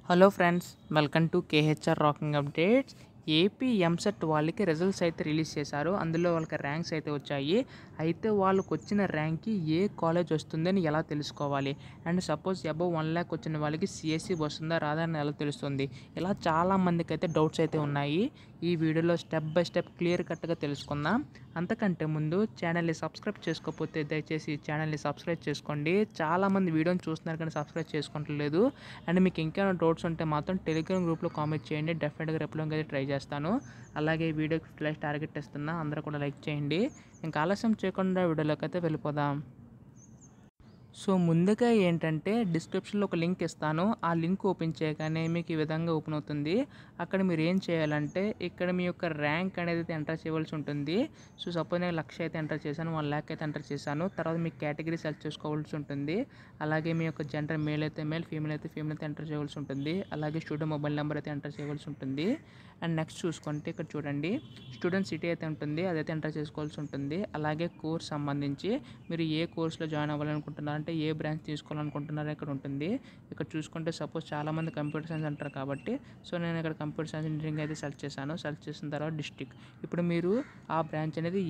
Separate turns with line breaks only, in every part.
Hello friends, welcome to KHR rocking updates. AP EAMCET వాళ్ళకి results అయితే release చేశారు. అందులో వాళ్ళకి ర్యాంక్స్ అయితే వచ్చాయి. అయితే వాళ్ళకి వచ్చిన ర్యాంక్కి ఏ కాలేజ్ వస్తుందని ఎలా తెలుసుకోవాలి? అండ్ సపోజ్ అబవ్ 1,00,000 వచ్చిన వాళ్ళకి సిఎస్సి వస్తుందా రాదా అని ఎలా తెలుస్తుంది? ఇలా చాలామందికి అయితే డౌట్స్ అయితే ఉన్నాయి. ఈ వీడియోలో స్టెప్ బై స్టెప్ క్లియర్ కట్గా తెలుసుకుందాం. అంతకంటే ముందు ఛానల్ని సబ్స్క్రైబ్ చేసుకోకపోతే దయచేసి ఛానల్ని సబ్స్క్రైబ్ చేసుకోండి. చాలామంది వీడియోని చూస్తున్నారు కానీ సబ్స్క్రైబ్ చేసుకోవట్లేదు. అండ్ మీకు ఇంకేమైనా డౌట్స్ ఉంటే మాత్రం టెలిగ్రామ్ గ్రూప్లో కామెంట్ చేయండి. డెఫినెట్గా రిప్లై అయితే ట్రై చేస్తాను. అలాగే ఈ వీడియోకి 50 లైక్స్ టార్గెట్ ఇస్తున్నా, అందరూ కూడా లైక్ చేయండి. ఇంకా ఆలస్యం చేయకుండా వీడియోలోకి అయితే వెళ్ళిపోదాం. సో ముందుగా ఏంటంటే డిస్క్రిప్షన్లో ఒక లింక్ ఇస్తాను. ఆ లింక్ ఓపెన్ చేయగానే మీకు ఈ విధంగా ఓపెన్ అవుతుంది. అక్కడ మీరు ఏం చేయాలంటే ఇక్కడ మీ యొక్క ర్యాంక్ అనేది ఎంటర్ చేయవలసి ఉంటుంది. సో సపోజ్ నేను 1,00,000 అయితే ఎంటర్ చేశాను, 1,00,000 అయితే ఎంటర్ చేశాను. తర్వాత మీ కేటగిరీ సెలెక్ట్ చేసుకోవాల్సి ఉంటుంది. అలాగే మీ యొక్క జెండర్ మేల్ అయితే మేల్, ఫీమేల్ అయితే ఫీమేల్ అయితే ఎంటర్ చేయవలసి ఉంటుంది. అలాగే స్టూడెంట్ మొబైల్ నెంబర్ అయితే ఎంటర్ చేయవలసి ఉంటుంది. అండ్ నెక్స్ట్ చూసుకుంటే ఇక్కడ చూడండి, స్టూడెంట్ సిటీ అయితే ఉంటుంది, అదైతే ఎంటర్ చేసుకోవాల్సి ఉంటుంది. అలాగే కోర్స్ సంబంధించి మీరు ఏ కోర్సులో జాయిన్ అవ్వాలనుకుంటున్నారు అంటే ఏ బ్రాంచ్ తీసుకోవాలనుకుంటున్నారో ఇక్కడ ఉంటుంది. ఇక్కడ చూసుకుంటే సపోజ్ చాలామంది కంప్యూటర్ సైన్స్ అంటారు కాబట్టి సో నేను ఇక్కడ కంప్యూటర్ సైన్స్ ఇంజనీరింగ్ అయితే సెలెక్ట్ చేశాను. సెలెక్ట్ చేసిన తర్వాత డిస్ట్రిక్ట్, ఇప్పుడు మీరు ఆ బ్రాంచ్ అనేది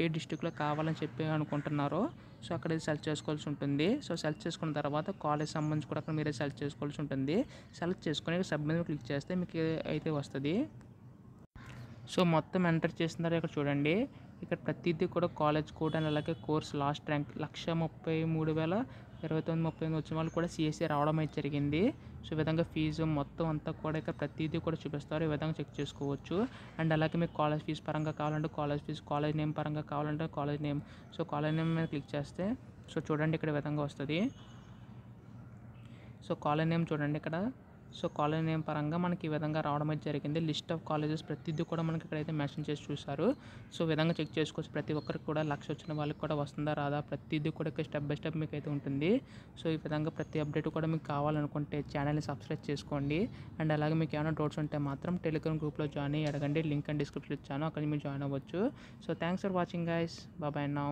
ఏ డిస్ట్రిక్ట్లో కావాలని చెప్పి అనుకుంటున్నారో సో అక్కడ సెలెక్ట్ చేసుకోవాల్సి ఉంటుంది. సో సెలెక్ట్ చేసుకున్న తర్వాత కాలేజ్ సంబంధించి కూడా అక్కడ మీరే సెలెక్ట్ చేసుకోవాల్సి ఉంటుంది. సెలెక్ట్ చేసుకొని సబ్మిట్ క్లిక్ చేస్తే మీకు అయితే వస్తుంది. సో మొత్తం ఎంటర్ చేసిన తర్వాత ఇక్కడ చూడండి, ఇక్కడ ప్రతిదీ కూడా కాలేజ్ కోడ్ అండ్ అలాగే కోర్స్ లాస్ట్ ర్యాంక్ 1,33,029 వచ్చిన వాళ్ళు కూడా సిఎస్సి రావడం అయితే జరిగింది. సో ఈ విధంగా ఫీజు మొత్తం అంతా కూడా ఇక్కడ ప్రతిదీ కూడా చూపిస్తారు. ఈ విధంగా చెక్ చేసుకోవచ్చు. అండ్ అలాగే మీకు కాలేజ్ ఫీజు పరంగా కావాలంటే కాలేజ్ ఫీజు, కాలేజ్ నేమ్ పరంగా కావాలంటే college name. So college name మీద క్లిక్ చేస్తే సో చూడండి ఇక్కడ ఈ విధంగా వస్తుంది. సో కాలేజ్ నేమ్ చూడండి ఇక్కడ. సో కాలేజ్ నేమ్ పరంగా మనకి ఈ విధంగా రావడం అయితే జరిగింది. లిస్ట్ ఆఫ్ కాలేజెస్ ప్రతిదీ కూడా మనకి ఇక్కడైతే మెన్షన్ చేసి చూస్తారు. సో విధంగా చెక్ చేసుకోవచ్చు. ప్రతి ఒక్కరికి కూడా 1,00,000 వచ్చిన వాళ్ళకి కూడా వస్తుందా రాదా ప్రతిదీ కూడా ఇక్కడ స్టెప్ బై స్టెప్ మీకు అయితే ఉంటుంది. సో ఈ విధంగా ప్రతి అప్డేట్ కూడా మీకు కావాలనుకుంటే ఛానల్ని సబ్స్క్రైబ్ చేసుకోండి. అండ్ అలాగే మీకు ఏమైనా డౌట్స్ ఉంటే మాత్రం టెలిగ్రామ్ గ్రూప్లో జాయిన్ అయ్యి అడగండి. లింక్ అండ్ డిస్క్రిప్షన్ ఇచ్చాను, అక్కడ మీరు జాయిన్ అవ్వచ్చు. So thanks for watching guys. Bye now.